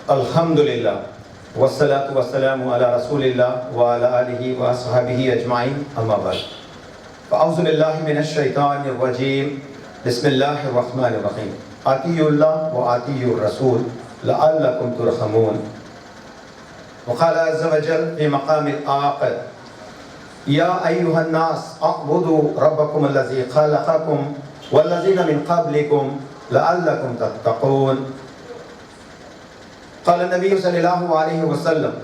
الحمدللہ والصلاة والسلام علی رسول اللہ وعلی آلہ وصحبہ اجمعین اما بعد فاعوذ باللہ من الشیطان الرجیم بسم اللہ الرحمن الرحیم اطیعوا اللہ واطیعوا الرسول لعلکم ترحمون وقال عز وجل في مقام الآخر یا ایہا الناس اعبدوا ربکم الذی خلقکم والذین من قبلکم لعلکم تتقون قال النبی صلی اللہ علیہ وسلم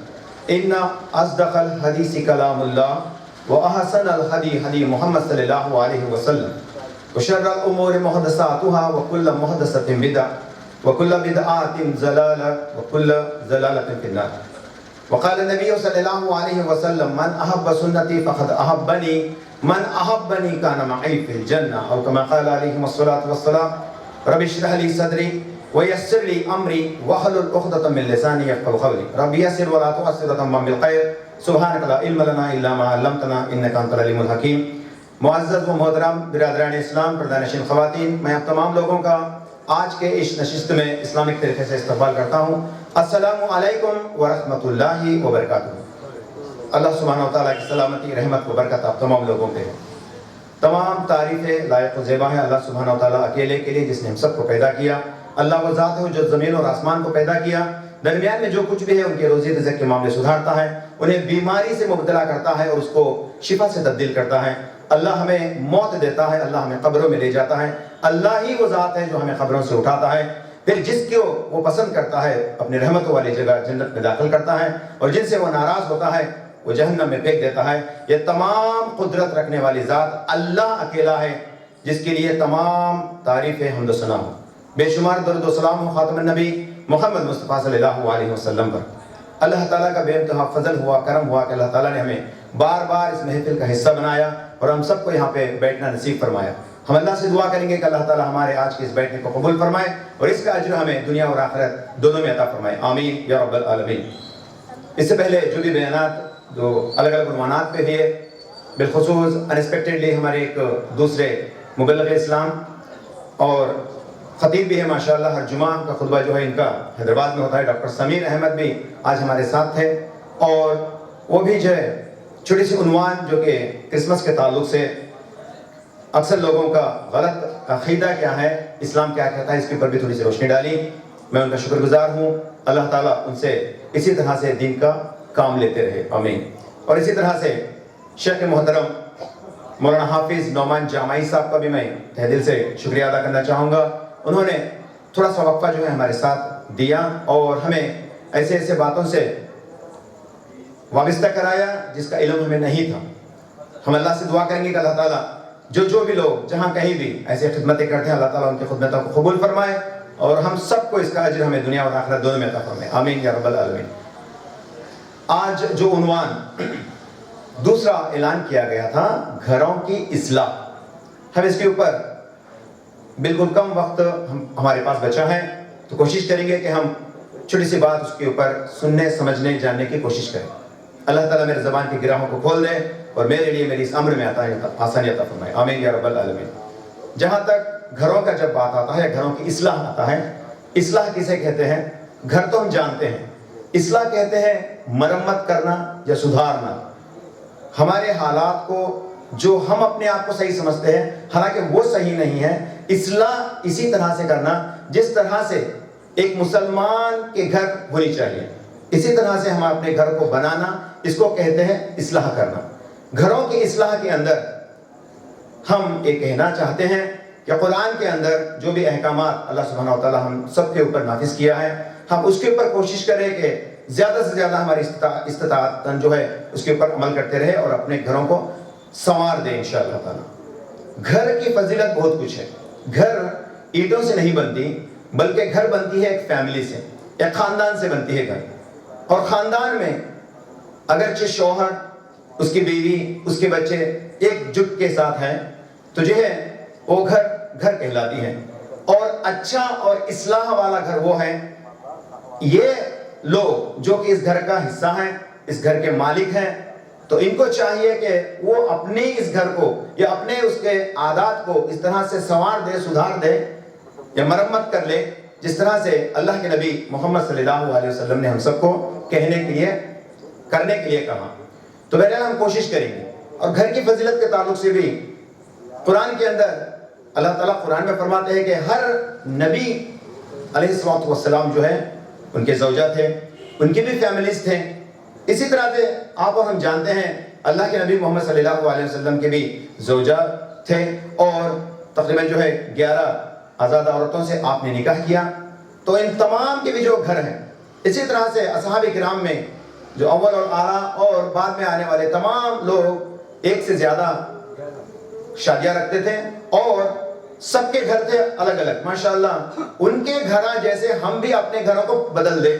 ان اصدق الحدیث کلام اللہ واحسن الحدی حدی محمد صلی اللہ علیہ وسلم وشر الامور محدثاتها وكل محدثة بدعة وكل بدعة ضلالة وكل ضلالة في النار وقال النبي صلى الله عليه وسلم من أحب سنتي فقد أحبني من أحبني كان معي في الجنة أو كما قال عليه الصلاة والسلام رب اشرح لي صدري ويسر لي امري واحلل عقدة من لساني يفقهوا قولي رب يسر ولا تعسر وتمم بالخير سبحانك لا علم لنا الا ما علمتنا انك انت العليم الحكيم. معزز و محترم برادران اسلام، پردہ خواتین، میں آپ تمام لوگوں کا آج کے اس نشست میں اسلامک طریقے سے استقبال کرتا ہوں. السلام علیکم ورحمۃ اللہ وبرکاتہ. اللہ سبحانہ و تعالیٰ کی سلامتی، رحمت و برکت آپ تمام لوگوں پہ. تمام تعریفیں لائق و زیبا ہے اللہ سبحانہ و تعالیٰ اکیلے کے لیے جس نے ہم سب کو پیدا کیا. اللہ وہ ذات ہے جو زمین اور آسمان کو پیدا کیا، درمیان میں جو کچھ بھی ہے ان کے روزی رزق کے معاملے سدھارتا ہے، انہیں بیماری سے مبتلا کرتا ہے اور اس کو شفا سے تبدیل کرتا ہے. اللہ ہمیں موت دیتا ہے، اللہ ہمیں قبروں میں لے جاتا ہے. اللہ ہی وہ ذات ہے جو ہمیں قبروں سے اٹھاتا ہے، پھر جس کو وہ پسند کرتا ہے اپنی رحمتوں والی جگہ جنت میں داخل کرتا ہے، اور جن سے وہ ناراض ہوتا ہے وہ جہنم میں پھینک دیتا ہے. یہ تمام قدرت رکھنے والی ذات اللہ اکیلا ہے جس کے لیے تمام تعریف حمد و ثنا ہو. بے شمار درود و سلام ہو خاتم النبی محمد مصطفیٰ صلی اللہ علیہ وسلم پر. اللہ تعالیٰ کا بے انتہا فضل ہوا، کرم ہوا کہ اللہ تعالیٰ نے ہمیں بار بار اس محفل کا حصہ بنایا اور ہم سب کو یہاں پہ بیٹھنا نصیب فرمایا. ہم اللہ سے دعا کریں گے کہ اللہ تعالیٰ ہمارے آج کے اس بیٹھنے کو قبول فرمائے اور اس کا اجر ہمیں دنیا اور آخرت دونوں میں عطا فرمائے. آمین یا رب العالمین. اس سے پہلے جو بھی بیانات جو الگ الگ عنوانات پہ دیے، بالخصوص انسپیکٹڈلی ہمارے ایک دوسرے مبلغ اسلام اور خطیب بھی ہے ماشاءاللہ، ہر جمعہ کا خطبہ جو ہے ان کا حیدرآباد میں ہوتا ہے. ڈاکٹر سمیر احمد بھی آج ہمارے ساتھ تھے، اور وہ بھی جو ہے چھوٹی سی عنوان جو کہ کرسمس کے تعلق سے اکثر لوگوں کا غلط عقیدہ کیا ہے، اسلام کیا کہتا ہے، اس کے اوپر بھی تھوڑی سی روشنی ڈالی. میں ان کا شکر گزار ہوں. اللہ تعالیٰ ان سے اسی طرح سے دین کا کام لیتے رہے. آمین. اور اسی طرح سے شیخ محترم مولانا حافظ نعمان جامعی صاحب کا بھی میں تہ دل سے شکریہ ادا کرنا چاہوں گا. انہوں نے تھوڑا سا وقفہ جو ہے ہمارے ساتھ دیا اور ہمیں ایسے ایسے باتوں سے وابستہ کرایا جس کا علم ہمیں نہیں تھا. ہم اللہ سے دعا کریں گے کہ اللہ تعالیٰ جو بھی لوگ جہاں کہیں بھی ایسے خدمتیں کرتے ہیں، اللہ تعالیٰ ان کی خدمتوں کو قبول فرمائے اور ہم سب کو اس کا اجر ہمیں دنیا اور آخرت دونوں میں عطا فرمائے. آمین یا رب العالمین. آج جو عنوان دوسرا اعلان کیا گیا تھا، گھروں کی اصلاح، ہم اس کے اوپر بالکل کم وقت ہمارے پاس بچا ہے تو کوشش کریں گے کہ ہم چھوٹی سی بات اس کے اوپر سننے، سمجھنے، جاننے کی کوشش کریں. اللہ تعالیٰ میرے زبان کی گراہوں کو کھول دے اور میرے لیے میری اس امر میں آسانی عطا فرمائے. آمین یا رب العالمین. جہاں تک گھروں کا جب بات آتا ہے، گھروں کی اصلاح آتا ہے، اصلاح کسے کہتے ہیں؟ گھر تو ہم جانتے ہیں، اصلاح کہتے ہیں مرمت کرنا یا سدھارنا. ہمارے حالات کو جو ہم اپنے آپ کو صحیح سمجھتے ہیں حالانکہ وہ صحیح نہیں ہے، اصلاح اسی طرح سے کرنا جس طرح سے ایک مسلمان کے گھر ہونی چاہیے، اسی طرح سے ہم اپنے گھر کو بنانا، اس کو کہتے ہیں اصلاح کرنا. گھروں کی اصلاح کے اندر ہم یہ کہنا چاہتے ہیں کہ قرآن کے اندر جو بھی احکامات اللہ سبحانہ و تعالیٰ ہم سب کے اوپر نافذ کیا ہے، ہم اس کے اوپر کوشش کریں کہ زیادہ سے زیادہ ہماری استطاعت جو ہے اس کے اوپر عمل کرتے رہے اور اپنے گھروں کو سنوار دیں انشاءاللہ تعالیٰ. گھر کی فضیلت بہت کچھ ہے. گھر اینٹوں سے نہیں بنتی بلکہ گھر بنتی ہے ایک فیملی سے، ایک خاندان سے بنتی ہے گھر. اور خاندان میں اگرچہ شوہر، اس کی بیوی، اس کے بچے ایک جٹ کے ساتھ ہیں تو جو ہے وہ گھر کہلاتی ہیں. اور اچھا اور اصلاح والا گھر وہ ہے، یہ لوگ جو کہ اس گھر کا حصہ ہیں، اس گھر کے مالک ہیں، تو ان کو چاہیے کہ وہ اپنے اس گھر کو یا اپنے اس کے عادات کو اس طرح سے سنوار دے، سدھار دے یا مرمت کر لے جس طرح سے اللہ کے نبی محمد صلی اللہ علیہ وسلم نے ہم سب کو کہنے کے لیے کرنے کے لیے کہا. تو بہرحال ہم کوشش کریں گے. اور گھر کی فضیلت کے تعلق سے بھی قرآن کے اندر اللہ تعالیٰ قرآن میں فرماتے ہیں کہ ہر نبی علیہ السلام جو ہے ان کے زوجہ تھے, ان کی بھی فیملیز تھے. اسی طرح سے آپ اور ہم جانتے ہیں اللہ کے نبی محمد صلی اللہ علیہ وسلم کے بھی زوجہ تھے اور تقریباً جو ہے 11 آزادہ عورتوں سے آپ نے نکاح کیا. تو ان تمام کے بھی جو گھر ہیں, اسی طرح سے اصحاب کرام میں جو اول اور اعلیٰ اور بعد میں آنے والے تمام لوگ ایک سے زیادہ شادیاں رکھتے تھے اور سب کے گھر تھے الگ الگ. ماشاءاللہ ان کے گھر جیسے ہم بھی اپنے گھروں کو بدل دیں.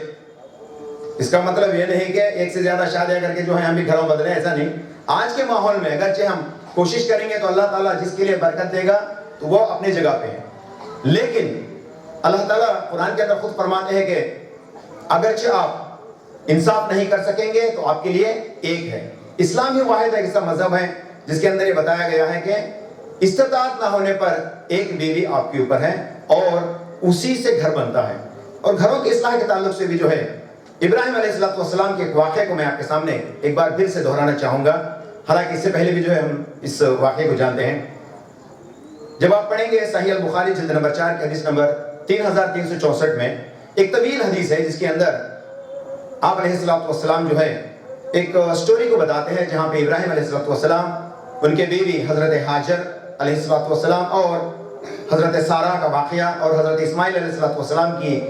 اس کا مطلب یہ نہیں کہ ایک سے زیادہ شادیاں کر کے جو ہے ہم بھی گھروں بدلیں, ایسا نہیں. آج کے ماحول میں اگرچہ ہم کوشش کریں گے تو اللہ تعالیٰ جس کے لیے برکت دے گا تو وہ اپنی جگہ پہ ہے. لیکن اللہ تعالیٰ قرآن کے اندر خود فرماتے ہیں کہ اگرچہ آپ انصاف نہیں کر سکیں گے تو آپ کے لیے ایک ہے. اسلام ہی واحد ایسا مذہب ہے جس کے اندر یہ بتایا گیا ہے کہ استطاعت نہ ہونے پر ایک بیوی آپ کے اوپر ہے اور اسی سے گھر بنتا ہے. اور گھروں کی اصلاح کے تعلق سے بھی جو ہے ابراہیم علیہ السلام کے ایک واقعے کو میں آپ کے سامنے ایک بار پھر سے دہرانا چاہوں گا, حالانکہ اس سے پہلے بھی جو ہے ہم اس واقعے کو جانتے ہیں. جب آپ پڑھیں گے صحیح البخاری جلد نمبر 4 کی حدیث نمبر 3364 میں ایک طویل حدیث ہے جس کے اندر آپ علیہ السلام جو ہے ایک سٹوری کو بتاتے ہیں جہاں پہ ابراہیم علیہ السلام, ان کے بیوی حضرت حاجر علیہ السلام اور حضرت سارہ کا واقعہ اور حضرت اسماعیل علیہ السلام کی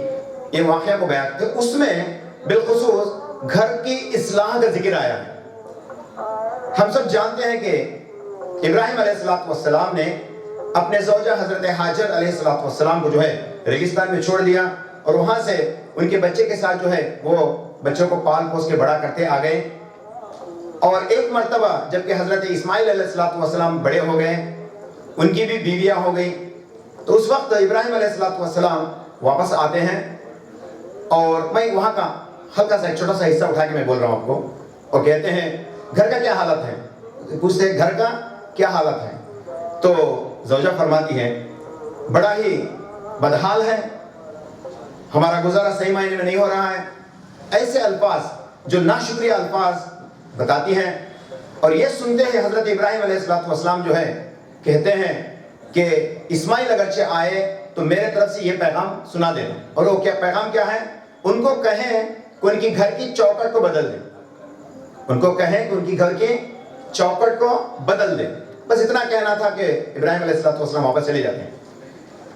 یہ واقعہ کو بیان کرتے. اس میں بالخصوص گھر کی اصلاح کا ذکر آیا ہے. ہم سب جانتے ہیں کہ ابراہیم علیہ السلام نے اپنے زوجہ حضرت حاجر علیہ السلام کو جو ہے ریگستان میں چھوڑ دیا اور وہاں سے ان کے بچے کے ساتھ جو ہے وہ بچوں کو پال پوس کے بڑا کرتے آ گئے. اور ایک مرتبہ جبکہ حضرت اسماعیل علیہ السلام بڑے ہو گئے, ان کی بھی بیویاں ہو گئی, تو اس وقت ابراہیم علیہ السلام واپس آتے ہیں اور میں وہاں کا ہلکا سا ایک چھوٹا سا حصہ اٹھا کے میں بول رہا ہوں آپ کو, اور کہتے ہیں گھر کا کیا حالت ہے, پوچھتے ہیں گھر کا کیا حالت ہے. تو زوجہ فرماتی ہے بڑا ہی بدحال ہے, ہمارا گزارا صحیح معنی میں نہیں ہو رہا ہے. ایسے الفاظ جو ناشکریہ الفاظ بتاتی ہیں. اور یہ سنتے ہیں حضرت ابراہیم علیہ السلام جو ہے کہتے ہیں کہ اسماعیل اگرچہ آئے تو میرے طرف سے یہ پیغام سنا دینا. اور وہ کیا پیغام کیا ہے, ان کو کہیں کہ ان کی گھر کی چوکٹ کو بدل دیں, ان کو کہیں کہ ان کی گھر کی چوکٹ کو بدل دیں. بس اتنا کہنا تھا کہ ابراہیم علیہ السلام واپس چلے جاتے ہیں.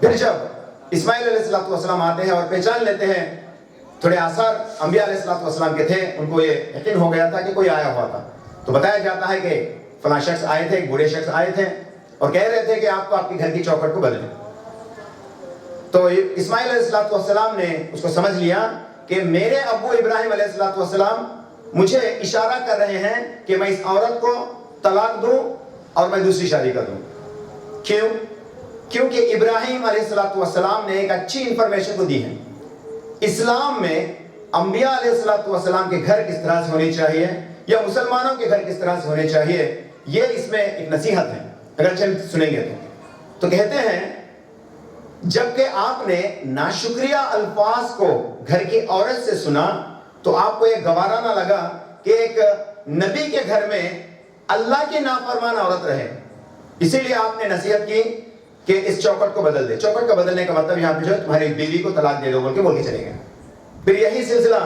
پھر جب اسماعیل علیہ السلام آتے ہیں اور پہچان لیتے ہیں, تھوڑے آثار انبیاء علیہ السلام کے تھے, ان کو یہ یقین ہو گیا تھا کہ کوئی آیا ہوا تھا. تو بتایا جاتا ہے کہ فلاں شخص آئے تھے, ایک بوڑھے شخص آئے تھے اور کہہ رہے تھے کہ آپ کو آپ کے گھر کی چوکٹ کو بدلیں. تو اسماعیل علیہ السلام نے اس کو سمجھ لیا کہ میرے ابو ابراہیم علیہ السلام مجھے اشارہ کر رہے ہیں کہ میں اس عورت کو طلاق دوں اور میں دوسری شادی کر دوں. کیوں؟ کیونکہ ابراہیم علیہ السلام نے ایک اچھی انفارمیشن کو دی ہے. اسلام میں انبیاء علیہ السلام کے گھر کس طرح سے ہونے چاہیے یا مسلمانوں کے گھر کس طرح سے ہونے چاہیے, یہ اس میں ایک نصیحت ہے اگر ہم سنیں گے تو کہتے ہیں جبکہ آپ نے ناشکریہ الفاظ کو گھر کی عورت سے سنا تو آپ کو یہ گوارا نہ لگا کہ ایک نبی کے گھر میں اللہ کی نافرمان عورت رہے. اسی لیے آپ نے نصیحت کی کہ اس چوکٹ کو بدل دے. چوکٹ کا بدلنے کا مطلب یہاں پہ جو ہے تمہاری بیوی کو طلاق دے دو بول کے چلے گئے. پھر یہی سلسلہ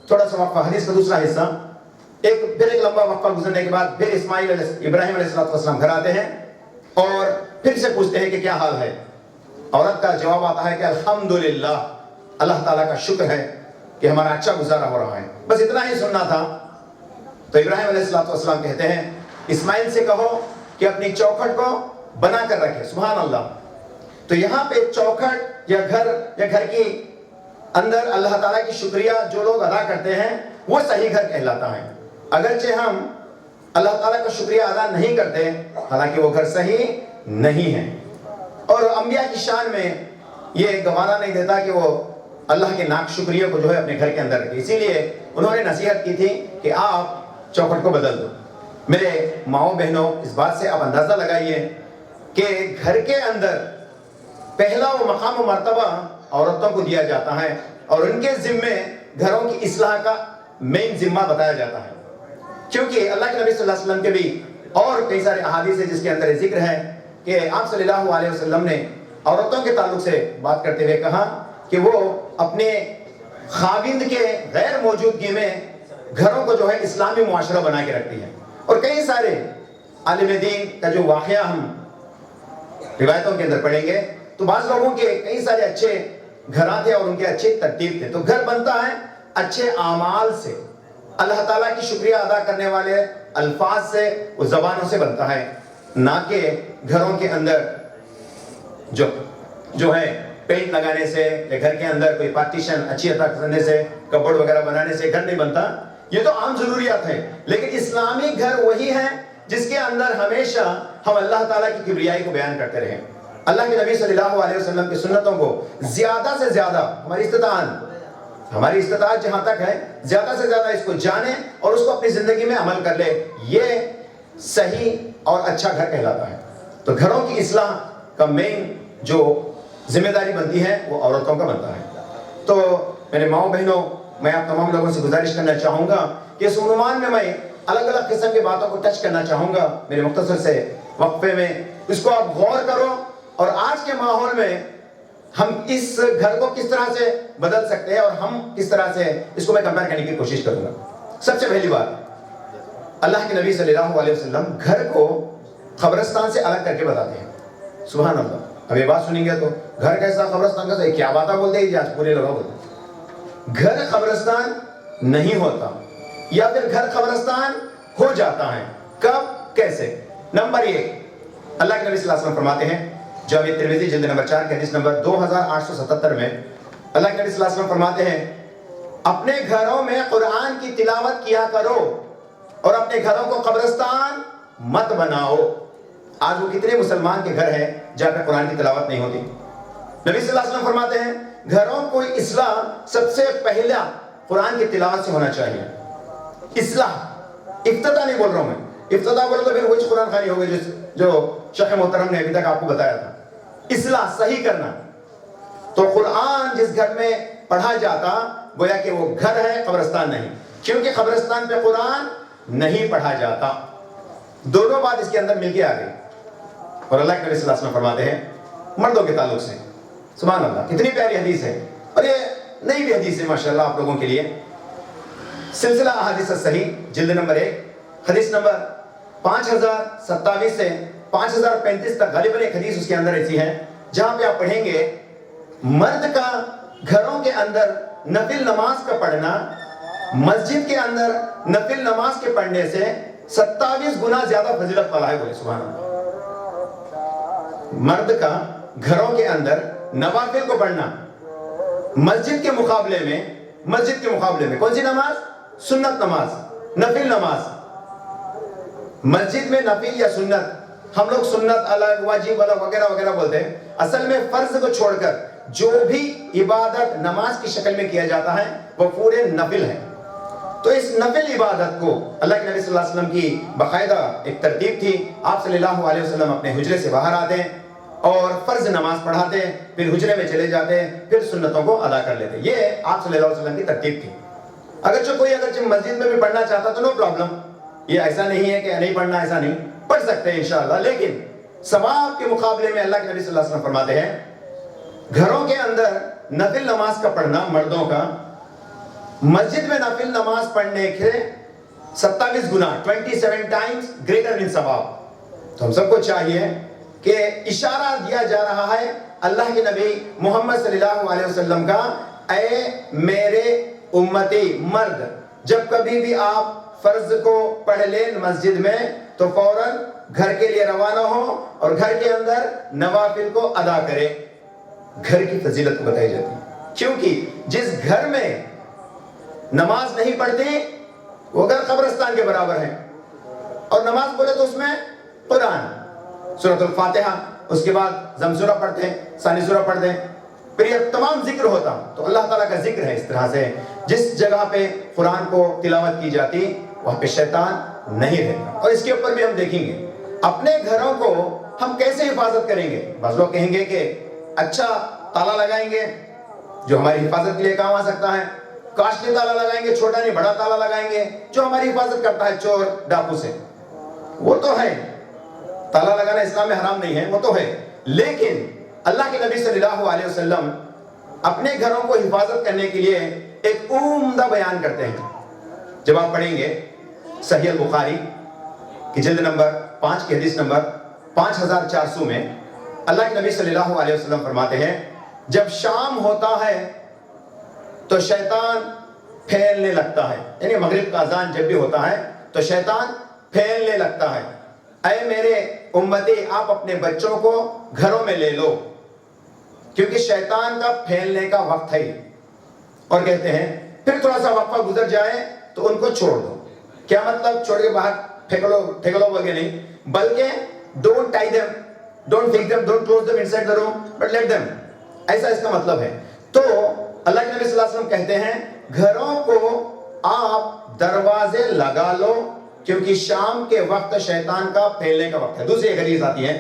تھوڑا سا وقفہ, حدیث کا دوسرا حصہ, پھر ایک لمبا وقفہ گزرنے کے بعد پھر ابراہیم علیہ السلام گھر آتے ہیں اور پھر سے پوچھتے ہیں کہ کیا حال ہے. عورت کا جواب آتا ہے کہ الحمدللہ, اللہ تعالیٰ کا شکر ہے کہ ہمارا اچھا گزارا ہو رہا ہے. بس اتنا ہی سننا تھا. تو ابراہیم علیہ السلام کہتے ہیں اسماعیل سے کہو کہ اپنی چوکھٹ کو بنا کر رکھے. سبحان اللہ. تو یہاں پہ چوکھٹ یا گھر کی اندر اللہ تعالیٰ کی شکریہ جو لوگ ادا کرتے ہیں وہ صحیح گھر کہلاتا ہے. اگرچہ ہم اللہ تعالیٰ کا شکریہ ادا نہیں کرتے, حالانکہ وہ گھر صحیح نہیں ہے. اور انبیاء کی شان میں یہ گوارا نہیں دیتا کہ وہ اللہ کے ناک شکریہ کو جو ہے اپنے گھر کے اندر رکھے. اسی لیے انہوں نے نصیحت کی تھی کہ آپ چوکھٹ کو بدل دو. میرے ماؤں بہنوں, اس بات سے آپ اندازہ لگائیے کہ گھر کے اندر پہلا وہ مقام و مرتبہ عورتوں کو دیا جاتا ہے اور ان کے ذمے گھروں کی اصلاح کا مین ذمہ بتایا جاتا ہے، کیونکہ اللہ کے نبی صلی اللہ علیہ وسلم کے بھی اور کئی سارے احادیث ہیں جس کے اندر ذکر ہے کہ آپ صلی اللہ علیہ وسلم نے عورتوں کے تعلق سے بات کرتے ہوئے کہا کہ وہ اپنے خاوند کے غیر موجودگی میں گھروں کو جو ہے اسلامی معاشرہ بنا کے رکھتی ہے۔ اور کئی سارے عالم دین کا جو واقعہ ہم روایتوں کے اندر پڑھیں گے تو بعض لوگوں کے کئی سارے اچھے گھراں تھے اور ان کے اچھے ترتیب تھے۔ تو گھر بنتا ہے اچھے اعمال سے، اللہ تعالیٰ کی شکریہ ادا کرنے والے الفاظ سے، اس زبانوں سے بنتا ہے، نہ کہ گھروں کے اندر جو ہے پینٹ لگانے سے یا گھر کے اندر کوئی پارٹیشن اچھی عطا کرنے سے، کپبورڈ وغیرہ بنانے سے گھر نہیں بنتا۔ یہ تو عام ضروریات ہیں، لیکن اسلامی گھر وہی ہے جس کے اندر ہمیشہ ہم اللہ تعالیٰ کی کبریائی کو بیان کرتے رہیں، اللہ کے نبی صلی اللہ علیہ وسلم کی سنتوں کو زیادہ سے زیادہ ہماری استطاعت جہاں تک ہے زیادہ سے زیادہ اس کو جانیں اور اس کو اپنی زندگی میں عمل کر لے، یہ صحیح اور اچھا گھر کہلاتا ہے۔ تو گھروں کی اصلاح کا مین جو ذمہ داری بنتی ہے وہ عورتوں کا بنتا ہے۔ تو میرے ماؤں بہنوں، میں آپ تمام لوگوں سے گزارش کرنا چاہوں گا کہ اس عنوان میں الگ الگ قسم کی باتوں کو ٹچ کرنا چاہوں گا میرے مختصر سے وقفے میں، اس کو آپ غور کرو اور آج کے ماحول میں ہم اس گھر کو کس طرح سے بدل سکتے ہیں اور ہم کس طرح سے اس کو میں کمپیئر کرنے کی کوشش کروں گا۔ سب سے پہلی بات، اللہ کے نبی صلی اللہ علیہ وسلم گھر کو قبرستان سے الگ کر کے بتاتے ہیں۔ سبحان اللہ، اب یہ بات سنیں گے تو گھر کیسا قبرستان کیسا، کیا باتیں بولتے ہیں آج پورے لوگ بولتے ہیں۔ گھر قبرستان نہیں ہوتا، یا پھر گھر قبرستان ہو جاتا ہے، کب کیسے؟ نمبر 1، اللہ کے نبی صلی اللہ علیہ وسلم فرماتے ہیں جامع ترمذی جلد نمبر 4 کی حدیث نمبر 2877 میں اللہ کے نبی صلی اللہ علیہ وسلم فرماتے ہیں اپنے گھروں میں قرآن کی تلاوت کیا کرو اور اپنے گھروں کو قبرستان مت بناؤ۔ آج وہ کتنے مسلمان کے گھر ہیں جہاں پہ قرآن کی تلاوت نہیں ہوتی؟ نبی صلی اللہ علیہ وسلم فرماتے ہیں گھروں کو اصلاح سب سے پہلا قرآن کی تلاوت سے ہونا چاہیے۔ اصلاح، ابتدا نہیں بول رہا ہوں میں، ابتدا بولو تو پھر وہی قرآن خوانی ہوگی جو شیخ محترم نے ابھی تک آپ کو بتایا تھا۔ اصلاح، صحیح کرنا۔ تو قرآن جس گھر میں پڑھا جاتا گویا کہ وہ گھر ہے، قبرستان نہیں، کیونکہ قبرستان پہ قرآن نہیں پڑھا جاتا۔ دونوں بات اس کے اندر مل کے آ گئی۔ اور اللہ کے نبی صلی اللہ علیہ وسلم فرماتے ہیں مردوں کے تعلق سے، سبحان اللہ کتنی پیاری حدیث ہے، اور یہ نئی بھی حدیث ہے ماشاءاللہ آپ لوگوں کے لیے۔ سلسلہ احادیث الصحیح جلد نمبر 1 حدیث نمبر 5027 سے 5035 تک غالباً ایک حدیث اس کے اندر ایسی ہے جہاں پہ آپ پڑھیں گے مرد کا گھروں کے اندر نفل نماز کا پڑھنا مسجد کے اندر نفل نماز کے پڑھنے سے 27 گنا زیادہ فضیلت والا ہے۔ بولے سبحان اللہ۔ مرد کا گھروں کے اندر نوافل کو پڑھنا مسجد کے مقابلے میں کون سی نماز؟ سنت نماز، نفل نماز۔ مسجد میں نفل یا سنت، ہم لوگ سنت الگ، واجب الگ وغیرہ وغیرہ بولتے ہیں، اصل میں فرض کو چھوڑ کر جو بھی عبادت نماز کی شکل میں کیا جاتا ہے وہ پورے نفل ہے۔ تو اس نفل عبادت کو اللہ کے نبی صلی اللہ علیہ وسلم کی باقاعدہ ایک ترتیب تھی، آپ صلی اللہ علیہ وسلم اپنے حجرے سے باہر آتے ہیں اور فرض نماز پڑھاتے ہیں، پھر حجرے میں چلے جاتے ہیں، پھر سنتوں کو ادا کر لیتے ہیں۔ یہ آپ صلی اللہ علیہ وسلم کی ترتیب تھی۔ اگرچہ کوئی مسجد میں بھی پڑھنا چاہتا تو نو پرابلم، یہ ایسا نہیں ہے کہ نہیں پڑھنا، ایسا نہیں، پڑھ سکتے ہیں انشاءاللہ، لیکن ثواب کے مقابلے میں اللہ کے نبی صلی اللہ علیہ وسلم فرماتے ہیں گھروں کے اندر نفل نماز کا پڑھنا مردوں کا مسجد میں نفل نماز پڑھنے کے 27 گنا 27 ٹائمز گریٹر ان ثواب۔ تو ہم سب کو چاہیے کہ اشارہ دیا جا رہا ہے اللہ کے نبی محمد صلی اللہ علیہ وسلم کا، اے میرے امتی مرد، جب کبھی بھی آپ فرض کو پڑھ لیں مسجد میں تو فوراً گھر کے لیے روانہ ہو اور گھر کے اندر نوافل کو ادا کرے۔ گھر کی فضیلت کو بتائی جاتی ہے، کیونکہ جس گھر میں نماز نہیں پڑھتی وہ گھر قبرستان کے برابر ہے، اور نماز پڑھے تو اس میں قرآن، سورۃ الفاتحہ، اس کے بعد زم سورہ پڑھتے ہیں، ثانی سورہ پڑھتے ہیں، پھر یہ تمام ذکر ہوتا، تو اللہ تعالیٰ کا ذکر ہے۔ اس طرح سے جس جگہ پہ قرآن کو تلاوت کی جاتی وہاں پہ شیطان نہیں رہتا۔ اور اس کے اوپر بھی ہم دیکھیں گے اپنے گھروں کو ہم کیسے حفاظت کریں گے۔ بعض لوگ کہیں گے کہ اچھا تالا لگائیں گے، جو ہماری حفاظت کے لیے کام آ سکتا ہے. کاسٹلی تالا لگائیں گے, چھوٹا نہیں بڑا تالا لگائیں گے جو ہماری حفاظت کرتا ہے چور ڈاکو سے, وہ تو ہے. تالا لگانا اسلام میں حرام نہیں ہے, وہ تو ہے. لیکن اللہ کے نبی صلی اللہ علیہ وسلم اپنے گھروں کو حفاظت کرنے کے لیے ایک عمدہ بیان کرتے ہیں. جب آپ پڑھیں گے صحیح البخاری کی جلد نمبر 5 کی حدیث نمبر 5400 میں اللہ کے نبی صلی اللہ علیہ وسلم فرماتے ہیں, جب شام ہوتا ہے تو شیطان پھیلنے لگتا ہے. یعنی مغرب کا اذان جب بھی ہوتا ہے تو شیطان پھیلنے لگتا ہے. اے میرے امتی, آپ اپنے بچوں کو گھروں میں لے لو کیونکہ شیطان کا پھیلنے کا وقت ہے. اور کہتے ہیں پھر تھوڑا سا وقفہ گزر جائے تو ان کو چھوڑ دو. کیا مطلب چھوڑ کے باہر پھینک لو وغیرہ نہیں, بلکہ don't tie them, don't fix them, don't close them inside the room, but let them. ایسا اس کا مطلب ہے. تو اللہ کے نبی صلی اللہ علیہ وسلم کہتے ہیں گھروں کو آپ دروازے لگا لو کیونکہ شام کے وقت شیطان کا پھیلنے کا وقت ہے. دوسری ایک حدیث آتی ہے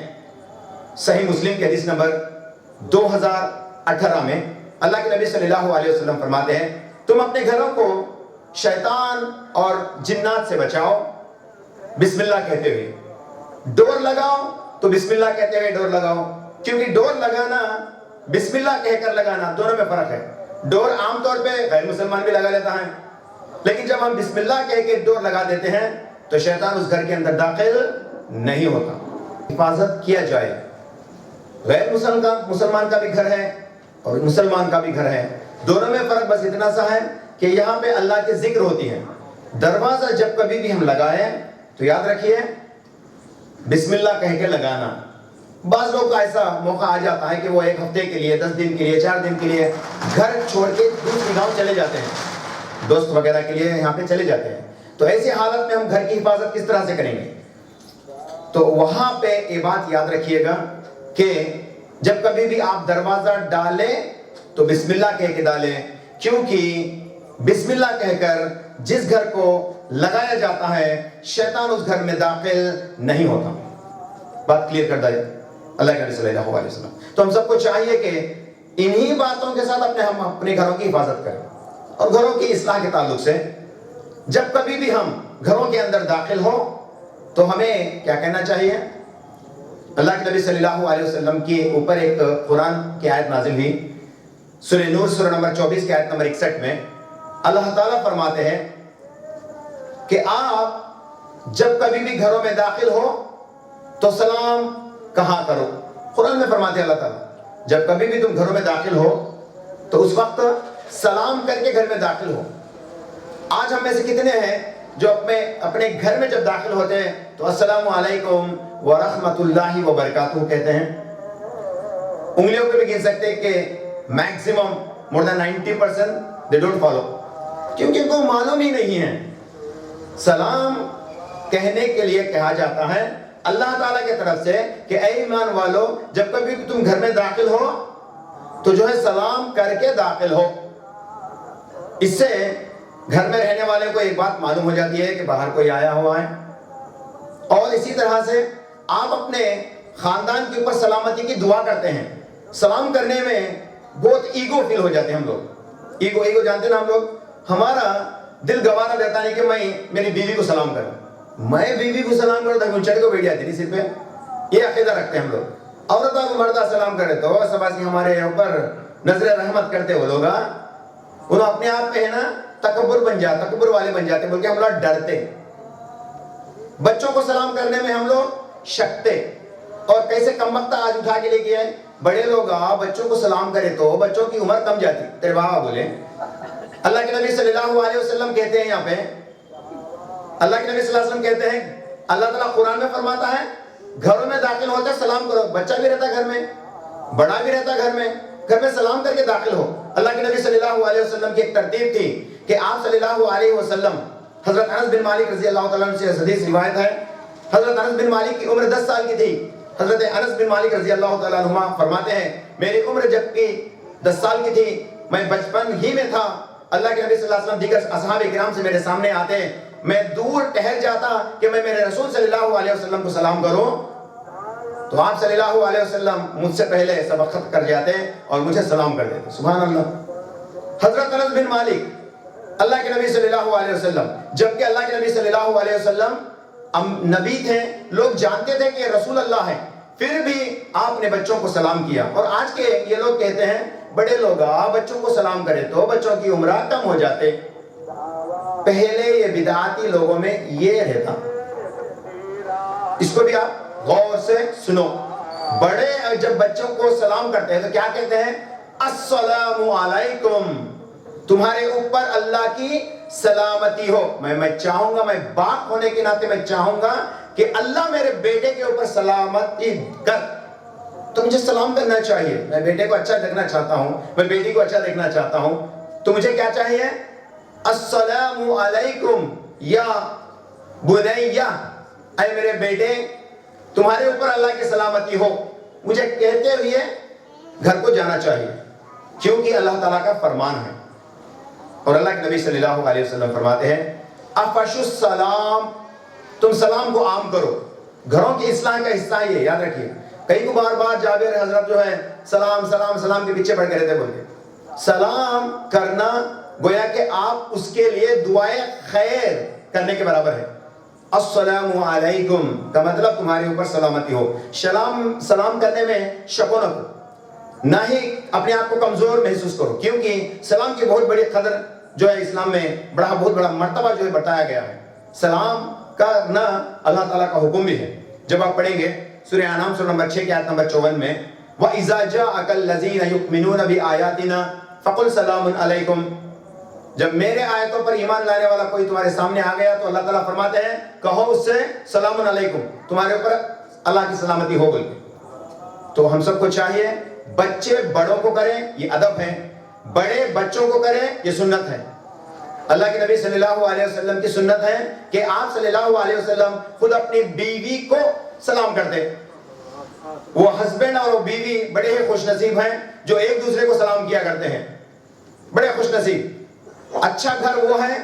صحیح مسلم کی حدیث نمبر 2018 میں اللہ کے نبی صلی اللہ علیہ وسلم فرماتے ہیں, تم اپنے گھروں کو شیطان اور جنات سے بچاؤ بسم اللہ کہتے ہوئے. ڈور لگاؤ تو بسم اللہ کہتے ہوئے ڈور لگاؤ, کیونکہ ڈور لگانا بسم اللہ کہہ کر لگانا دونوں میں فرق ہے. ڈور عام طور پہ غیر مسلمان بھی لگا لیتا ہے, لیکن جب ہم بسم اللہ کہہ کے ڈور لگا دیتے ہیں تو شیطان اس گھر کے اندر داخل نہیں ہوتا. حفاظت کیا جائے. غیر مسلمان کا بھی گھر ہے اور مسلمان کا بھی گھر ہے, دونوں میں فرق بس اتنا سا ہے کہ یہاں پہ اللہ کی ذکر ہوتی ہے. دروازہ جب کبھی بھی ہم لگائیں تو یاد رکھیے بسم اللہ کہہ کے لگانا. بعض لوگ کا ایسا موقع آ جاتا ہے کہ وہ ایک ہفتے کے لیے, 10 دن کے لیے, 4 دن کے لیے گھر چھوڑ کے دوسری گاؤں چلے جاتے ہیں, دوست وغیرہ کے لیے یہاں پہ چلے جاتے ہیں. تو ایسی حالت میں ہم گھر کی حفاظت کس طرح سے کریں گے؟ تو وہاں پہ یہ بات یاد رکھیے گا کہ جب کبھی بھی آپ دروازہ ڈالیں تو بسم اللہ کہہ کے ڈالیں, کیونکہ بسم اللہ کہہ کر جس گھر کو لگایا جاتا ہے شیطان اس گھر میں داخل نہیں ہوتا. بات کلیئر کر دیں اللہ کے نبی صلی اللہ علیہ وسلم. تو ہم سب کو چاہیے کہ انہی باتوں کے ساتھ ہم اپنے گھروں کی حفاظت کریں. اور گھروں کی اصلاح کے تعلق سے جب کبھی بھی ہم گھروں کے اندر داخل ہو تو ہمیں کیا کہنا چاہیے؟ اللہ کے نبی صلی اللہ علیہ وسلم کے اوپر ایک قرآن کی آیت نازل ہوئی, سورہ نور سورہ نمبر 24 کی آیت نمبر 61 میں اللہ تعالیٰ فرماتے ہیں کہ آپ جب کبھی بھی گھروں میں داخل ہو تو سلام کہا کرو. قرآن میں فرماتے ہیں اللہ تعالیٰ جب کبھی بھی تم گھروں میں داخل ہو تو اس وقت سلام کر کے گھر میں داخل ہو. آج ہم میں سے کتنے ہیں جو اپنے گھر میں جب داخل ہوتے ہیں تو السلام علیکم ورحمۃ اللہ وبرکاتہ کہتے ہیں؟ انگلیوں پہ بھی گن سکتے ہیں کہ maximum more than 90% they don't follow, کیونکہ ان کو معلوم ہی نہیں ہے. سلام کہنے کے لیے کہا جاتا ہے اللہ تعالیٰ کی طرف سے کہ اے ایمان والو جب کبھی تم گھر میں داخل ہو تو جو ہے سلام کر کے داخل ہو. اس سے گھر میں رہنے والے کو ایک بات معلوم ہو جاتی ہے کہ باہر کوئی آیا ہوا ہے. اور اسی طرح سے آپ اپنے خاندان کے اوپر سلامتی کی دعا کرتے ہیں. سلام کرنے میں بہت ایگو فیل ہو جاتے ہیں ہم لوگ. ایگو جانتے ہیں نا ہم لوگ, ہمارا دل گوارا دیتا نہیں کہ میں میری بیوی کو سلام کروں. میں بیوی کو سلام کروں تو چڑھ کو بیٹھ جاتی نہیں سر پہ. یہ عقیدہ رکھتے ہیں ہم لوگ. عورتوں کو مردہ سلام کرے تو سباسی ہمارے اوپر نظر رحمت کرتے وہ لوگ, انہوں اپنے آپ پہ ہے نا تکبر والے بن جاتے بلکہ ہم لوگ ڈرتے. بچوں کو سلام کرنے میں ہم لوگ شکتے, اور کیسے کم وقت آج اٹھا کے لے کے آئے. بڑے لوگ بچوں کو سلام کرے تو بچوں کی عمر کم جاتی. تیرے بابا بولے اللہ کے نبی صلی اللہ علیہ وسلم کہتے ہیں, یہاں پہ اللہ کے نبی صلی اللہ علیہ وسلم کہتے ہیں اللہ تعالیٰ قرآن میں فرماتا ہے گھروں میں داخل ہوتا ہے سلام کرو. بچہ بھی رہتا ہے گھر میں, بڑا بھی رہتا ہے گھر میں سلام کر کے داخل ہو. اللہ کے نبی صلی اللہ علیہ وسلم کی ایک ترتیب تھی کہ آپ صلی اللہ علیہ وسلم, حضرت انس بن مالک رضی اللہ تعالیٰ عنہ سے حدیث روایت ہے, حضرت انس بن مالک کی عمر 10 سال کی تھی. حضرت انس بن مالک رضی اللہ تعالیٰ عنہ فرماتے ہیں میری عمر جب کہ 10 سال کی تھی, میں بچپن ہی میں تھا, اللہ کے نبی صلی اللہ علیہ وسلم دیگر اصحاب کرام سے میرے سامنے آتے, میں دور ٹہر جاتا کہ میں میرے رسول صلی اللہ علیہ وسلم کو سلام کروں, تو آپ صلی اللہ علیہ وسلم مجھ سے پہلے سبقت کر جاتے اور مجھے سلام کر دیتے. سبحان اللہ. حضرت انس بن مالک اللہ کے نبی صلی اللہ علیہ وسلم، جبکہ اللہ کے نبی صلی اللہ علیہ وسلم نبی تھے، لوگ جانتے تھے کہ یہ رسول اللہ ہے، پھر بھی آپ نے بچوں کو سلام کیا. اور آج کے یہ لوگ کہتے ہیں بڑے لوگ بچوں کو سلام کرے تو بچوں کی عمر کم ہو جاتے. پہلے یہ بدعاتی لوگوں میں یہ رہتا. اس کو بھی آپ غور سے سنو. بڑے جب بچوں کو سلام کرتے ہیں تو کیا کہتے ہیں؟ السلام علیکم، تمہارے اوپر اللہ کی سلامتی ہو. میں چاہوں گا، میں باپ ہونے کے ناطے میں چاہوں گا کہ اللہ میرے بیٹے کے اوپر سلامتی کر. تو مجھے سلام کرنا چاہیے. میں بیٹے کو اچھا دیکھنا چاہتا ہوں، میں بیٹی کو اچھا دیکھنا چاہتا ہوں. تو مجھے کیا چاہیے؟ السلام علیکم یا بنیہ، اے میرے بیٹے تمہارے اوپر اللہ کی سلامتی ہو. مجھے کہتے ہوئے گھر کو جانا چاہیے، کیونکہ اللہ تعالیٰ کا فرمان ہے. اور اللہ کے نبی صلی اللہ علیہ وسلم فرماتے ہیں افشوا السلام، تم سلام کو عام کرو. گھروں کی اصلاح کا حصہ یہ یاد رکھیے. کئی کو بار بار جابر حضرت جو ہے سلام سلام سلام کے پیچھے پڑھ کے رہتے بول کے. سلام کرنا گویا کہ آپ اس کے لیے دعائے خیر کرنے کے برابر ہے. السلام علیکم کا مطلب تمہارے اوپر سلامتی ہو. سلام کرنے میں شک و نہ نہ ہی اپنے آپ کو کمزور محسوس کرو، کیونکہ سلام کی بہت بڑی قدر جو ہے اسلام میں بہت بڑا مرتبہ جو ہے بتایا گیا ہے. سلام کرنا اللہ تعالیٰ کا حکم بھی ہے. جب آپ پڑھیں گے سورہ انعام سورہ نمبر 6 کی آیت نمبر 54 میں وَإِذَا جَاءَكَ الَّذِينَ يُؤْمِنُونَ بِآيَاتِنَا فَقُلْ سَلَامٌ عَلَيْكُمْ، جب میرے آیتوں پر ایمان لانے والا کوئی تمہارے سامنے آ گیا تو اللہ تعالیٰ فرماتے ہیں کہو اس سے سلام علیکم، تمہارے اوپر اللہ کی سلامتی ہو گئی. تو ہم سب کو چاہیے بچے بڑوں کو کریں، یہ ادب ہے، بڑے بچوں کو کریں، یہ سنت ہے. اللہ کے نبی صلی اللہ علیہ وسلم کی سنت ہے کہ آپ صلی اللہ علیہ وسلم خود اپنی بیوی کو سلام کرتے. وہ ہسبینڈ اور وہ بیوی بڑے ہی خوش نصیب ہیں جو ایک دوسرے کو سلام کیا کرتے ہیں. بڑے خوش نصیب. اچھا گھر وہ ہے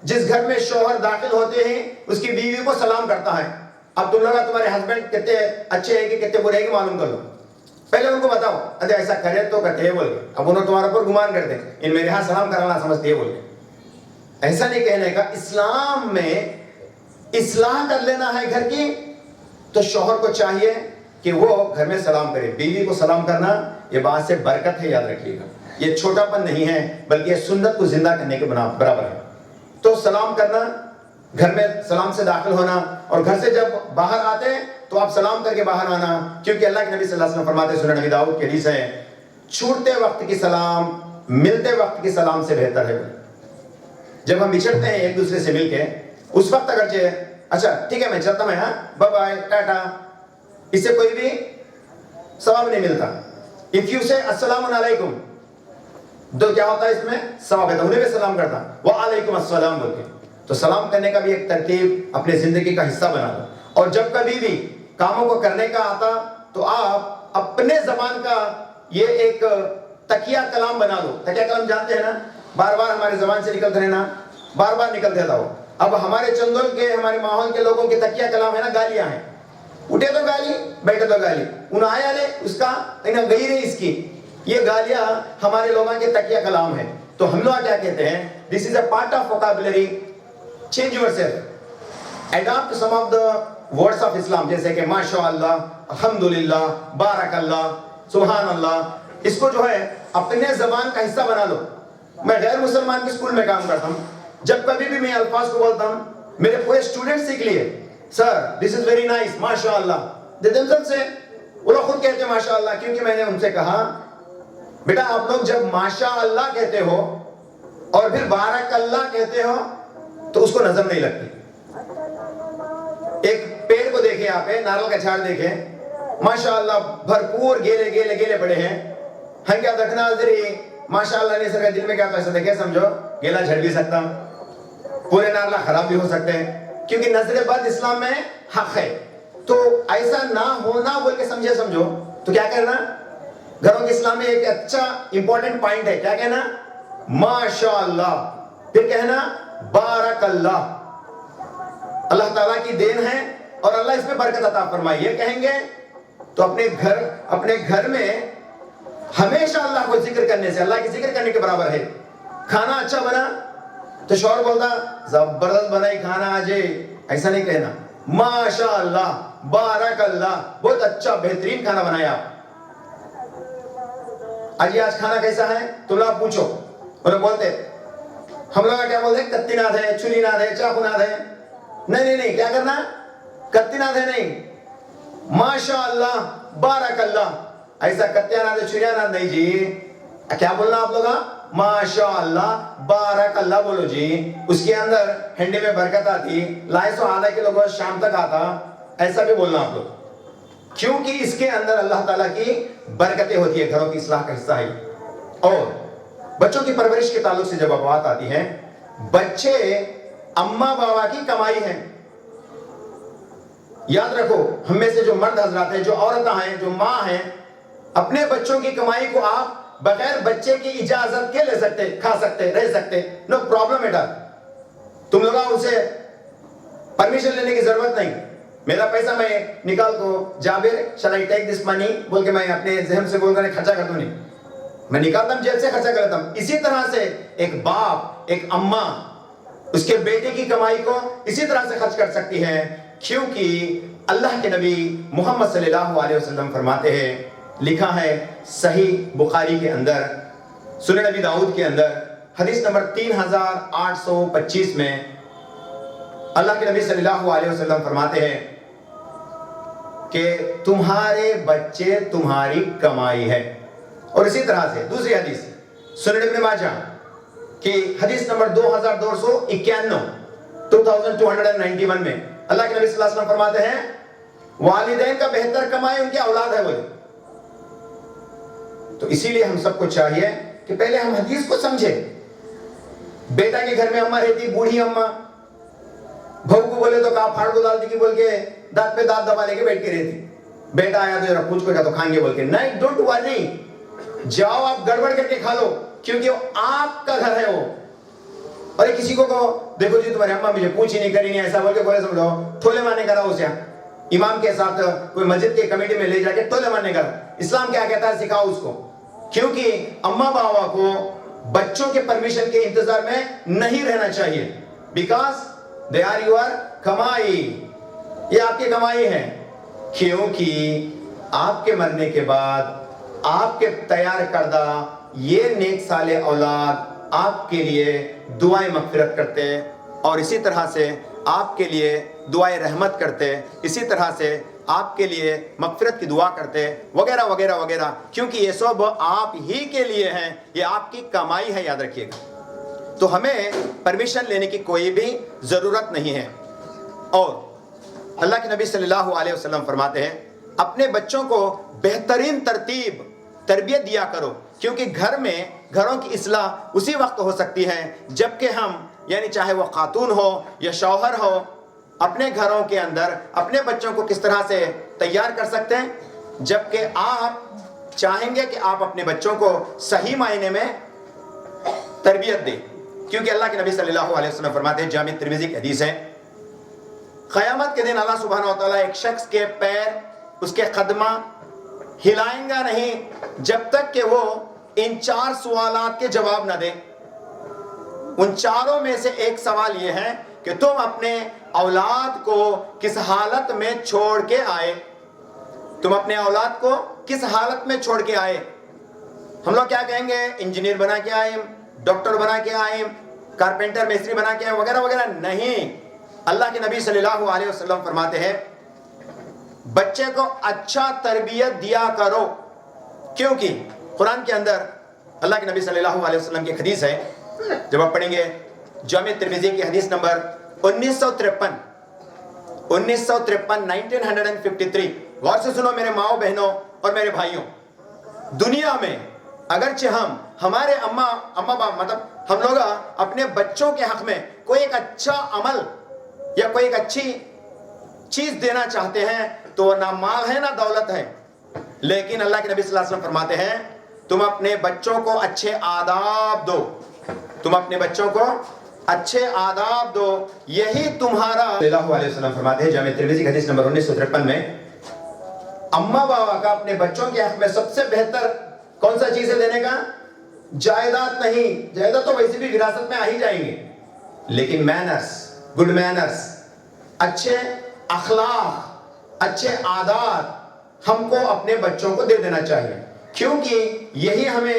جس گھر میں شوہر داخل ہوتے ہیں اس کی بیوی کو سلام کرتا ہے. اب تم لوگ تمہارے ہسبینڈ کتنے اچھے ہیں کہ کتنے برے ہیں کہ معلوم کر لو. پہلے ان کو بتاؤ اچھا ایسا کرے تو کرتے ہیں بول کے. اب انہوں تمہارے اوپر گمان کرتے ہیں ان میرے ہاں سلام کرانا سمجھتے ہیں بول کے. ایسا نہیں کہنے کا. اسلام میں اصلاح کر لینا ہے گھر کی تو شوہر کو چاہیے کہ وہ گھر میں سلام کرے. بیوی کو سلام کرنا یہ بات سے برکت ہے، یاد رکھیے گا. یہ چھوٹا پن نہیں ہے بلکہ یہ سنت کو زندہ کرنے کے برابر ہے. تو سلام کرنا، گھر میں سلام سے داخل ہونا، اور گھر سے جب باہر آتے تو آپ سلام کر کے باہر آنا، کیونکہ اللہ کے نبی صلی اللہ علیہ وسلم فرماتے ہیں سنن نبی داؤد کی حدیث ہے چھوٹتے وقت کی سلام ملتے وقت کی سلام سے بہتر ہے. جب ہم بچھڑتے ہیں ایک دوسرے سے مل کے اس وقت اگرچہ اچھا ٹھیک ہے میں چلتا ہوں، ہاں بائے بائے ٹاٹا، اس سے کوئی بھی ثواب نہیں ملتا. اف یو سے السلام علیکم تو کیا ہوتا ہے اس میں ثواب ہے. انہیں بھی سلام کرتا وعلیکم السلام بول کے. تو سلام کرنے کا بھی ایک ترتیب اپنے زندگی کا حصہ بنا دو. اور جب کبھی بھی کاموں کو کرنے کا آتا تو آپ اپنے زبان کا یہ ایک تکیہ کلام بنا دو. تکیہ کلام جانتے ہیں نا، بار بار ہماری زبان سے نکلتے رہنا، بار بار نکلتے رہتا ہو. اب ہمارے چندول کے ہمارے ماحول کے لوگوں کے تکیہ کلام ہے نا گالیاں ہیں. اٹھے تو گالی، بیٹھے تو گالی، انہیں آیا لے اس کا انہیں گئی رہی اس کی. یہ گالیاں ہمارے لوگوں کے تکیہ کلام ہے. تو ہم لوگ کیا کہتے ہیں this is a part of vocabulary. Change yourself, adapt some of the words of Islam, جیسے کہ ماشاء اللہ، الحمدللہ، بارک اللہ، سبحان اللہ. اس کو جو ہے اپنے زبان کا حصہ بنا لو. میں غیر مسلمان کے اسکول میں کام کرتا ہوں، جب کبھی بھی میں الفاظ کو بولتا ہوں میرے پورے اسٹوڈنٹ سیکھ لیے سر دس از ویری نائس ماشاء اللہ. سے وہ لوگ خود کہتے ہیں ماشاء اللہ، کیونکہ میں نے ان سے کہا بیٹا آپ لوگ جب ماشاء اللہ کہتے ہو اور پھر بارک اللہ کہتے ہو تو اس کو نظر نہیں لگتی. ایک پیڑ کو دیکھیں، آپ ناریل کا جھاڑ دیکھیں، ماشاء اللہ بھرپور گیلے گیلے گیلے بڑے ہیں. ہم کیا دکھنا حاضری ماشاء اللہ نہیں سر دل میں کیا پیسہ دیکھے سمجھو گیلا جھڑ بھی سکتا، پورے نارلا خراب بھی ہو سکتے ہیں، کیونکہ نظر بد اسلام میں حق ہے. تو ایسا نہ ہونا بول کے سمجھو. تو کیا کرنا گھروں کے اسلام میں ایک اچھا امپورٹنٹ پوائنٹ ہے، کیا کہنا ماشاء اللہ، پھر کہنا بارک اللہ. اللہ تعالیٰ کی دین ہے اور اللہ اس میں برکت عطا فرمائے. یہ کہیں گے تو اپنے گھر میں ہمیشہ اللہ کو ذکر کرنے سے اللہ کی ذکر کرنے کے برابر ہے. کھانا اچھا بنا تو شوہر بولتا زبردست بنائی کھانا آج، ایسا نہیں کہنا، ماشاء اللہ بارک اللہ بہت اچھا بہترین کھانا بنایا آپ۔ آج کھانا کیسا ہے تم لوگ پوچھو، انہوں بولتے ہم لوگ کیا بولتے ہیں، کتی نہ دے، چھری نہ دے، چاقو نہ دے، نہیں کیا کرنا، کتی نہ دے نہیں، ماشاء اللہ بارک اللہ، ایسا کتیاں نہ دے چھریاں نہ دے جی، کیا بولنا آپ لوگا، ماشاء اللہ بارک اللہ بولو جی۔ اس کے اندر ہنڈی میں برکت آتی، لائے سو آدھا کلو گوشت شام تک آتا، ایسا بھی بولنا آپ لوگ، کیونکہ اس کے اندر اللہ تعالیٰ کی برکتیں ہوتی ہے، گھروں کی اصلاح کا حصہ ہے۔ اور بچوں کی پرورش کے تعلق سے جب بات آتی ہے، بچے اماں بابا کی کمائی ہیں۔ یاد رکھو، ہم میں سے جو مرد حضرات ہیں، جو عورتیں ہیں، جو ماں ہیں، اپنے بچوں کی کمائی کو آپ بغیر بچے کی اجازت کے لے سکتے، کھا سکتے، رہ سکتے، نو پرابلم ایٹ آل۔ تم لوگا اسے پرمیشن لینے کی ضرورت نہیں، میرا پیسہ میں نکال کو جابر shall I take this money بول کے میں اپنے ذہن سے بول کر خرچہ کرتا ہوں، نہیں، میں نکالتا ہوں جیب سے خرچہ کرتا ہوں۔ اسی طرح سے ایک باپ، ایک اماں اس کے بیٹے کی کمائی کو اسی طرح سے خرچ کر سکتی ہے، کیونکہ اللہ کے نبی محمد صلی اللہ علیہ وسلم فرماتے ہیں، لکھا ہے صحیح بخاری کے اندر، سنن نبی داؤد کے اندر، حدیث نمبر 3825 میں اللہ کے نبی صلی اللہ علیہ وسلم فرماتے ہیں کہ تمہارے بچے تمہاری کمائی ہے۔ اور اسی طرح سے دوسری حدیث سنن ابن ماجہ کی حدیث نمبر 2291 میں اللہ کے نبی صلی اللہ علیہ وسلم فرماتے ہیں، والدین کا بہتر کمائی ان کی اولاد ہے بولے۔ تو اسی لیے ہم سب کو چاہیے کہ پہلے ہم حدیث کو سمجھیں۔ بیٹا کے گھر میں اماں رہتی، بوڑھی اماں، بہو کو بولے تو کہا پھاڑ کو ڈالتی کی بول کے دانت پہ دانت دبا لے کے بیٹھ کے رہتی، بیٹا آیا تو ذرا پوچھ کو کیا تو کھائیں گے بول کے، نہیں، ڈونٹ ورری، جاؤ آپ گڑبڑ کر کے کھا لو، کیونکہ آپ کا گھر ہے وہ۔ اور کسی کو دیکھو جی تمہاری اماں مجھے پوچھ ہی نہیں کری نہیں، ایسا بول کے بولے سمجھو ٹھولے مارنے کا رہا اسے، امام کے ساتھ کوئی مسجد کے کمیٹی میں لے جا کے ٹھولے مارنے کا۔ اسلام کیا کہتا ہے، سکھاؤ اس کو، کیونکہ اماں بابا کو بچوں کے پرمیشن کے انتظار میں نہیں رہنا چاہیے، بیکاز دے آر یور کمائی، یہ آپ کی کمائی ہے، کیونکہ آپ کے مرنے کے بعد آپ کے تیار کردہ یہ نیک صالح اولاد آپ کے لیے دعائیں مغفرت کرتے ہیں، اور اسی طرح سے آپ کے لیے دعائیں رحمت کرتے، اسی طرح سے آپ کے لیے مغفرت کی دعا کرتے، وغیرہ وغیرہ وغیرہ، کیونکہ یہ سب آپ ہی کے لیے ہیں، یہ آپ کی کمائی ہے، یاد رکھیے گا۔ تو ہمیں پرمیشن لینے کی کوئی بھی ضرورت نہیں ہے۔ اور اللہ کے نبی صلی اللہ علیہ وسلم فرماتے ہیں، اپنے بچوں کو بہترین تربیت دیا کرو، کیونکہ گھروں کی اصلاح اسی وقت ہو سکتی ہے جبکہ ہم، یعنی چاہے وہ خاتون ہو یا شوہر ہو، اپنے گھروں کے اندر اپنے بچوں کو کس طرح سے تیار کر سکتے ہیں، جبکہ آپ چاہیں گے کہ آپ اپنے بچوں کو صحیح معنی میں تربیت دیں، کیونکہ اللہ کے نبی صلی اللہ علیہ وسلم فرماتے ہیں، جامع ترمذی کی حدیث ہے، قیامت کے دن اللہ سبحانہ و تعالیٰ ایک شخص کے پیر، اس کے قدمہ ہلائیں گا نہیں جب تک کہ وہ ان 4 سوالات کے جواب نہ دے۔ ان چاروں میں سے ایک سوال یہ ہے کہ تم اپنے اولاد کو کس حالت میں چھوڑ کے آئے، تم اپنے اولاد کو کس حالت میں چھوڑ کے آئے۔ ہم لوگ کیا کہیں گے، انجینئر بنا کے آئے، ڈاکٹر بنا کے آئے، کارپینٹر مستری بنا کے آئے، وغیرہ وغیرہ، نہیں۔ اللہ کے نبی صلی اللہ علیہ وسلم فرماتے ہیں، بچے کو اچھا تربیت دیا کرو، کیونکہ قرآن کے اندر اللہ کے نبی صلی اللہ علیہ وسلم کی حدیث ہے، جب آپ پڑھیں گے جامع ترمذی کی حدیث نمبر 1953 غور سے سنو میرے ماؤں بہنوں اور میرے بھائیوں، دنیا میں اگرچہ ہمارے اماں باپ، مطلب ہم لوگ اپنے بچوں کے حق میں کوئی ایک اچھا عمل یا کوئی ایک اچھی چیز دینا چاہتے ہیں تو نہ مال ہے نہ دولت ہے، لیکن اللہ کے نبی صلی اللہ علیہ وسلم فرماتے ہیں، تم اپنے بچوں کو اچھے آداب دو، تم اپنے بچوں کو اچھے آداب دو، یہی تمہارا۔ صلی اللہ علیہ وسلم فرماتے ہیں جامع ترمذی کی حدیث نمبر 1953 میں، اماں بابا کا اپنے بچوں کے حق میں سب سے بہتر کون سا چیز ہے دینے کا؟ جائیداد نہیں، جائیداد تو ویسے بھی وراثت میں آ ہی جائیں گے، لیکن مینرز، گڈ مینرز، اچھے اخلاق، اچھے عادات ہم کو اپنے بچوں کو دے دینا چاہیے، کیونکہ یہی ہمیں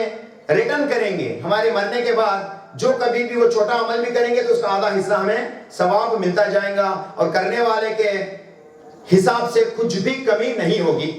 ریٹرن کریں گے ہمارے مرنے کے بعد۔ جو کبھی بھی وہ چھوٹا عمل بھی کریں گے تو اس کا آدھا حصہ ہمیں ثواب ملتا جائے گا، اور کرنے والے کے حساب سے کچھ بھی کمی نہیں ہوگی۔